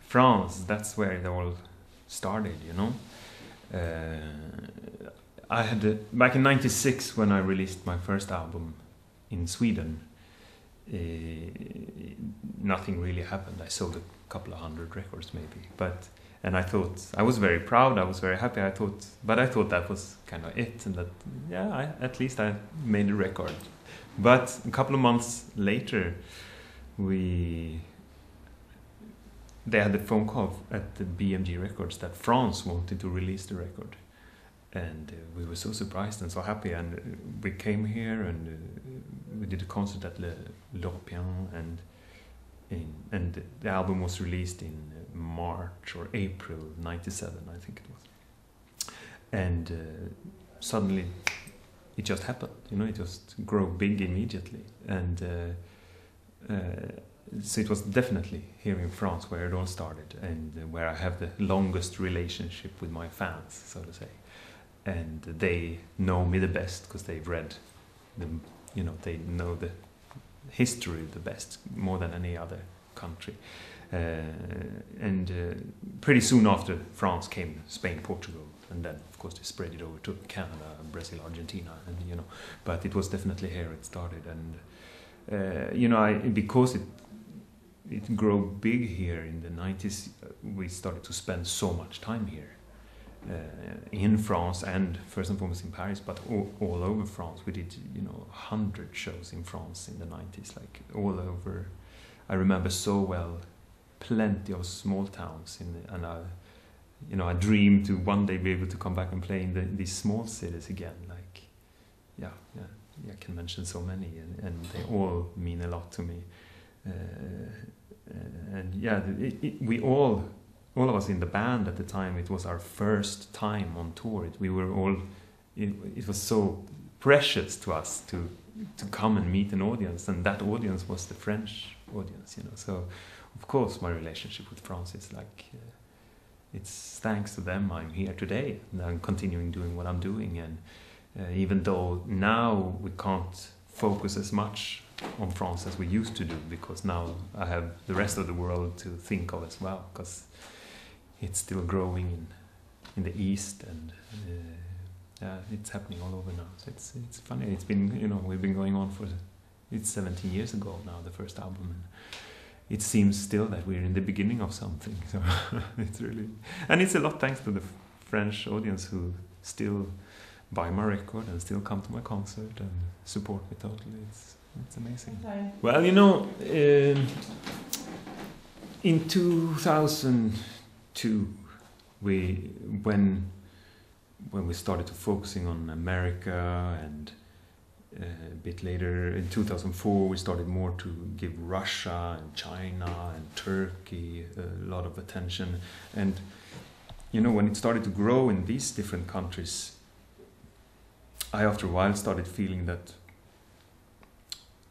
France, that's where it all started, you know. I had back in '96 when I released my first album in Sweden. Nothing really happened. I sold a couple of hundred records maybe, and I thought I was very proud. I was very happy. I thought that was kind of it, and that at least I made a record. But a couple of months later, they had a phone call at the BMG Records that France wanted to release the record. And we were so surprised and so happy, and we came here and we did a concert at Le Revient, and the album was released in March or April '97, I think it was. And suddenly it just happened, you know, it just grew big immediately. And so it was definitely here in France where it all started, and where I have the longest relationship with my fans, so to say. And they know me the best because they've read them, you know, they know the history the best, more than any other country. And pretty soon after France came Spain, Portugal, and then of course they spread it over to Canada, Brazil, Argentina, and you know. But it was definitely here it started, and you know, because it grew big here in the '90s. We started to spend so much time here. In France, and first and foremost in Paris, but all over France. We did, you know, 100 shows in France in the '90s, like all over. I remember so well, plenty of small towns, and I dreamed to one day be able to come back and play in these small cities again. Like, I can mention so many, and they all mean a lot to me. And yeah, we all of us in the band at the time, it was our first time on tour. We were all, it was so precious to us to come and meet an audience, and that audience was the French audience, you know. So, of course, my relationship with France is like, it's thanks to them I'm here today, and I'm continuing doing what I'm doing. And even though now we can't focus as much on France as we used to do, because now I have the rest of the world to think of as well, because it's still growing in the East, and it's happening all over now. So it's funny. It's been, you know, we've been going on it's 17 years ago now, the first album, and it seems still that we're in the beginning of something. So it's really, and it's a lot thanks to the French audience who still buy my record and still come to my concert and support me totally. It's amazing. Okay. Well, you know, in 2002, when we started to focusing on America, and a bit later in 2004 we started more to give Russia and China and Turkey a lot of attention. And you know, when it started to grow in these different countries, I after a while started feeling that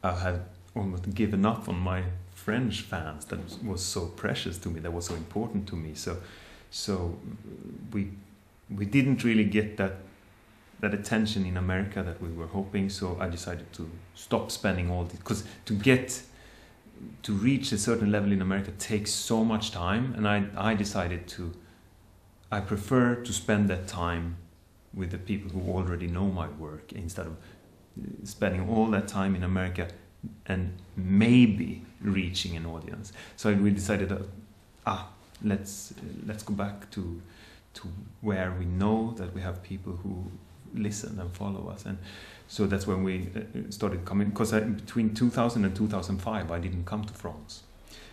I had almost given up on my French fans that was so precious to me, that was so important to me. So we didn't really get that attention in America that we were hoping. So I decided to stop spending all this, because to reach a certain level in America takes so much time, and I decided I prefer to spend that time with the people who already know my work, instead of spending all that time in America and maybe reaching an audience. So we decided let's go back to where we know that we have people who listen and follow us. And so that's when we started coming, because between 2000 and 2005 I didn't come to France,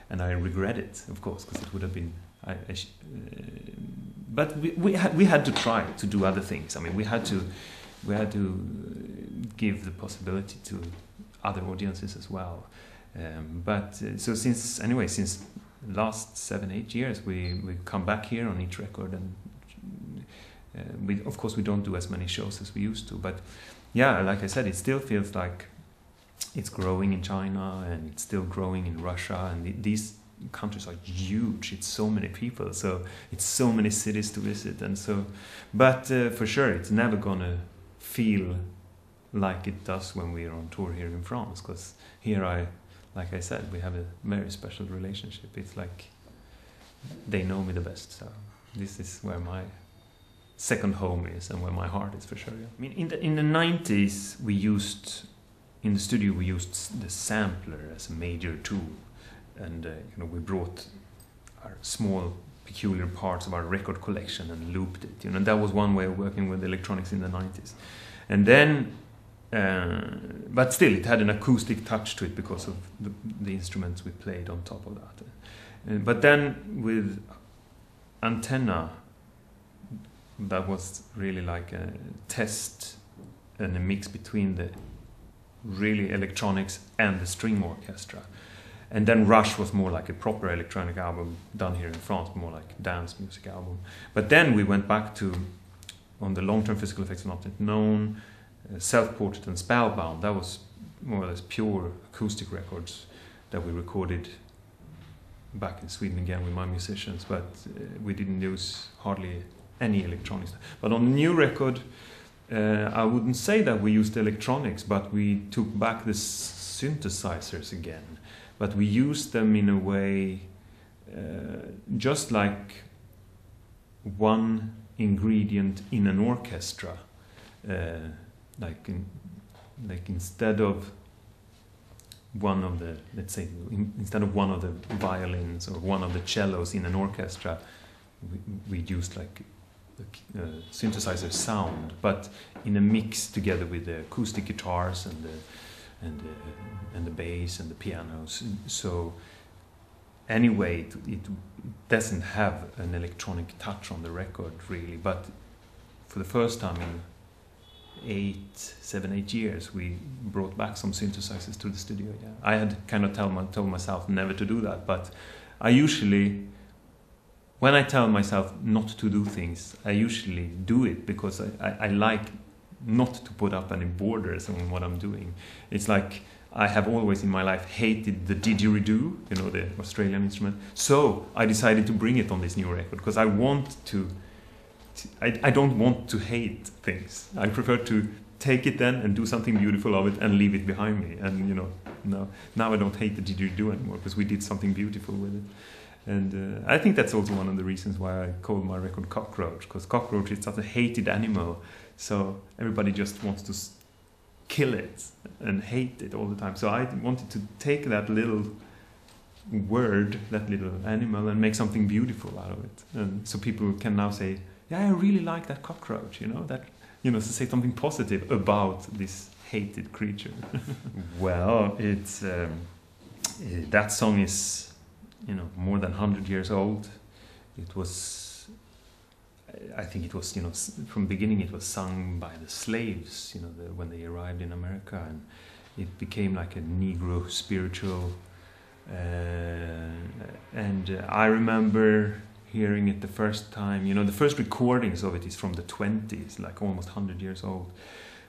and I regret it, of course, because it would have been but we had to try to do other things. I mean, we had to give the possibility to other audiences as well. So since last 7-8 years we come back here on each record, and of course we don't do as many shows as we used to, but yeah, like I said, it still feels like it's growing in China, and it's still growing in Russia, and these countries are huge. It's so many people, so it's so many cities to visit, and so, but for sure it's never gonna feel like it does when we are on tour here in France, because here like I said, we have a very special relationship. It's like they know me the best. So this is where my second home is and where my heart is for sure. Yeah. I mean, in the 90s, in the studio we used the sampler as a major tool, and we brought our small peculiar parts of our record collection and looped it. And that was one way of working with electronics in the 90s. And then, but still, it had an acoustic touch to it because of the instruments we played on top of that. But then with Antenna, that was really like a test and a mix between the really electronics and the string orchestra. And then Rush was more like a proper electronic album done here in France, more like dance music album. But then we went back to, on the long-term physical effects not yet known, Self-Portrait and Spellbound. That was more or less pure acoustic records that we recorded back in Sweden again with my musicians, but we didn't use hardly any electronics. But on the new record, I wouldn't say that we used electronics, but we took back the synthesizers again. But we used them in a way, just like one ingredient in an orchestra. Like instead of one of the, let's say, instead of one of the violins or one of the cellos in an orchestra, we used like a synthesizer sound, but in a mix together with the acoustic guitars and the bass and the pianos. So anyway, it doesn't have an electronic touch on the record really, but for the first time in 7, 8 years, we brought back some synthesizers to the studio. Yeah, I had kind of told myself never to do that, but I usually, when I tell myself not to do things, I usually do it because I like not to put up any borders on what I'm doing. It's like I have always in my life hated the didgeridoo, the Australian instrument. So I decided to bring it on this new record because I want to. I don't want to hate things. I prefer to take it then and do something beautiful of it and leave it behind me. And now I don't hate the didgeridoo anymore because we did something beautiful with it. And I think that's also one of the reasons why I called my record Cockroach, because Cockroach is such a hated animal. So everybody just wants to kill it and hate it all the time. So I wanted to take that little word, that little animal, and make something beautiful out of it. And so people can now say, yeah, I really like that cockroach, to say something positive about this hated creature. Well, it's that song is, more than 100 years old. It was, I think it was, from the beginning it was sung by the slaves, when they arrived in America, and it became like a Negro spiritual. And I remember hearing it the first time, the first recordings of it is from the 20s, like almost 100 years old.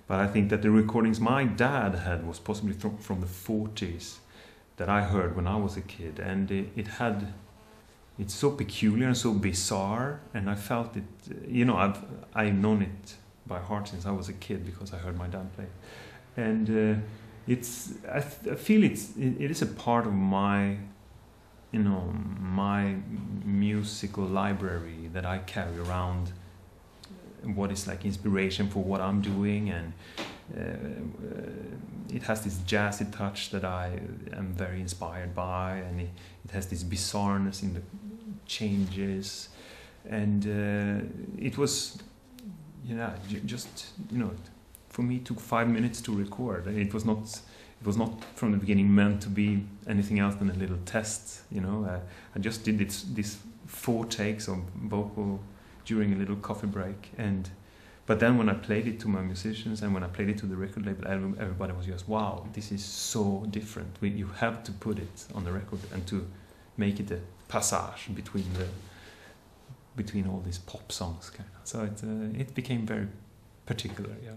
But I think that the recordings my dad had was possibly from the 40s that I heard when I was a kid. And it's so peculiar and so bizarre, and I felt it, I've known it by heart since I was a kid because I heard my dad play. And I feel it is a part of my, my musical library that I carry around, what is like inspiration for what I'm doing, and it has this jazzy touch that I am very inspired by, and it has this bizarreness in the changes, and it was, just for me it took 5 minutes to record, and it was not from the beginning meant to be anything else than a little test. I just did this 4 takes of vocal during a little coffee break, but then when I played it to my musicians and when I played it to the record label, everybody was just, wow, this is so different. You have to put it on the record and to make it a passage between all these pop songs, kind of. So it became very particular, yeah.